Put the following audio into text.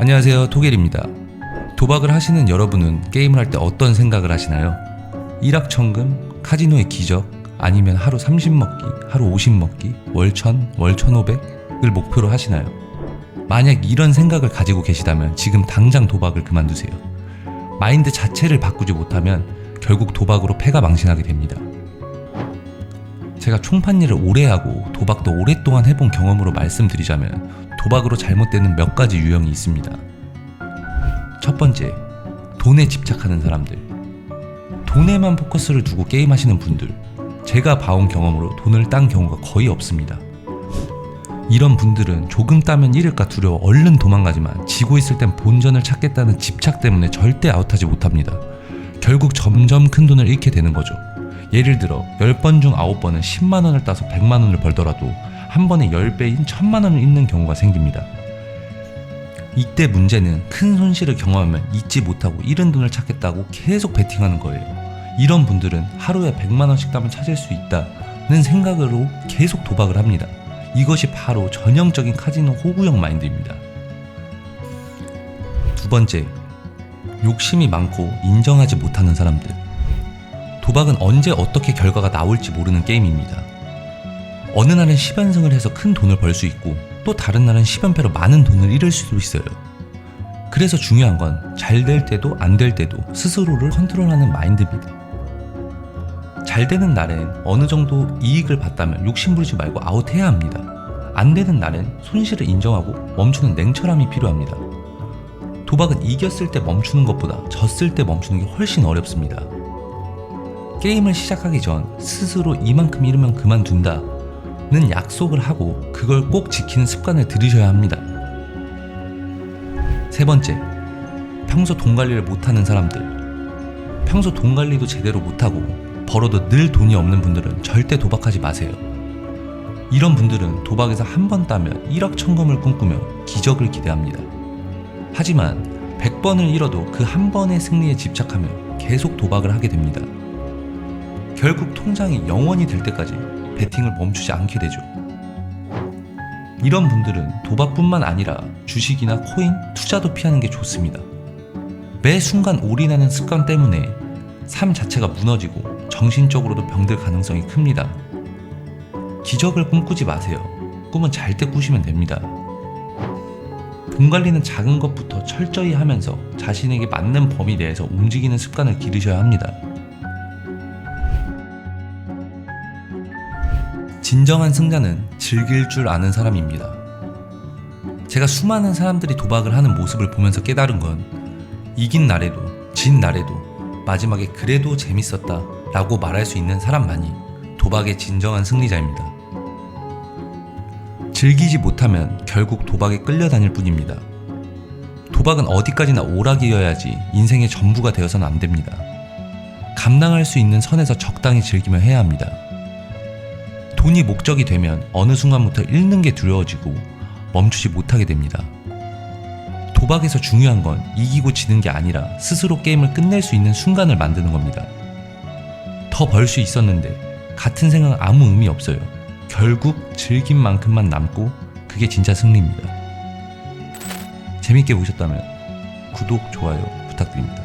안녕하세요, 토겔입니다. 도박을 하시는 여러분은 게임을 할 때 어떤 생각을 하시나요? 일확천금, 카지노의 기적, 아니면 하루 30 먹기, 하루 50 먹기, 월 1000, 월 1500을 목표로 하시나요? 만약 이런 생각을 가지고 계시다면 지금 당장 도박을 그만두세요. 마인드 자체를 바꾸지 못하면 결국 도박으로 패가 망신하게 됩니다. 제가 총판일을 오래 하고 도박도 오랫동안 해본 경험으로 말씀드리자면 도박으로 잘못되는 몇 가지 유형이 있습니다. 첫 번째, 돈에 집착하는 사람들. 돈에만 포커스를 두고 게임하시는 분들, 제가 봐온 경험으로 돈을 딴 경우가 거의 없습니다. 이런 분들은 조금 따면 잃을까 두려워 얼른 도망가지만 지고 있을 땐 본전을 찾겠다는 집착 때문에 절대 아웃하지 못합니다. 결국 점점 큰 돈을 잃게 되는 거죠. 예를 들어 10번 중 9번은 10만원을 따서 100만원을 벌더라도 한 번에 10배인 1000만원을 잃는 경우가 생깁니다. 이때 문제는 큰 손실을 경험하면 잊지 못하고 잃은 돈을 찾겠다고 계속 베팅하는 거예요. 이런 분들은 하루에 100만원씩 따면 찾을 수 있다는 생각으로 계속 도박을 합니다. 이것이 바로 전형적인 카지노 호구형 마인드입니다. 두 번째, 욕심이 많고 인정하지 못하는 사람들. 도박은 언제 어떻게 결과가 나올지 모르는 게임입니다. 어느 날은 10연승을 해서 큰 돈을 벌 수 있고 또 다른 날은 10연패로 많은 돈을 잃을 수도 있어요. 그래서 중요한 건 잘 될 때도 안 될 때도 스스로를 컨트롤하는 마인드입니다. 잘 되는 날엔 어느 정도 이익을 봤다면 욕심부리지 말고 아웃해야 합니다. 안 되는 날엔 손실을 인정하고 멈추는 냉철함이 필요합니다. 도박은 이겼을 때 멈추는 것보다 졌을 때 멈추는 게 훨씬 어렵습니다. 게임을 시작하기 전 스스로 이만큼 잃으면 그만둔다는 약속을 하고 그걸 꼭 지키는 습관을 들이셔야 합니다. 세 번째, 평소 돈 관리를 못하는 사람들. 평소 돈 관리도 제대로 못하고 벌어도 늘 돈이 없는 분들은 절대 도박하지 마세요. 이런 분들은 도박에서 한 번 따면 1억 천금을 꿈꾸며 기적을 기대합니다. 하지만 100번을 잃어도 그 한 번의 승리에 집착하며 계속 도박을 하게 됩니다. 결국 통장이 0원이 될 때까지 베팅을 멈추지 않게 되죠. 이런 분들은 도박뿐만 아니라 주식이나 코인, 투자도 피하는 게 좋습니다. 매 순간 올인하는 습관 때문에 삶 자체가 무너지고 정신적으로도 병들 가능성이 큽니다. 기적을 꿈꾸지 마세요. 꿈은 잘 때 꾸시면 됩니다. 돈 관리는 작은 것부터 철저히 하면서 자신에게 맞는 범위 내에서 움직이는 습관을 기르셔야 합니다. 진정한 승자는 즐길 줄 아는 사람입니다. 제가 수많은 사람들이 도박을 하는 모습을 보면서 깨달은 건 이긴 날에도 진 날에도 마지막에 그래도 재밌었다 라고 말할 수 있는 사람만이 도박의 진정한 승리자입니다. 즐기지 못하면 결국 도박에 끌려다닐 뿐입니다. 도박은 어디까지나 오락이어야지 인생의 전부가 되어서는 안 됩니다. 감당할 수 있는 선에서 적당히 즐기며 해야 합니다. 돈이 목적이 되면 어느 순간부터 잃는 게 두려워지고 멈추지 못하게 됩니다. 도박에서 중요한 건 이기고 지는 게 아니라 스스로 게임을 끝낼 수 있는 순간을 만드는 겁니다. 더 벌 수 있었는데 같은 생각은 아무 의미 없어요. 결국 즐긴 만큼만 남고 그게 진짜 승리입니다. 재밌게 보셨다면 구독, 좋아요 부탁드립니다.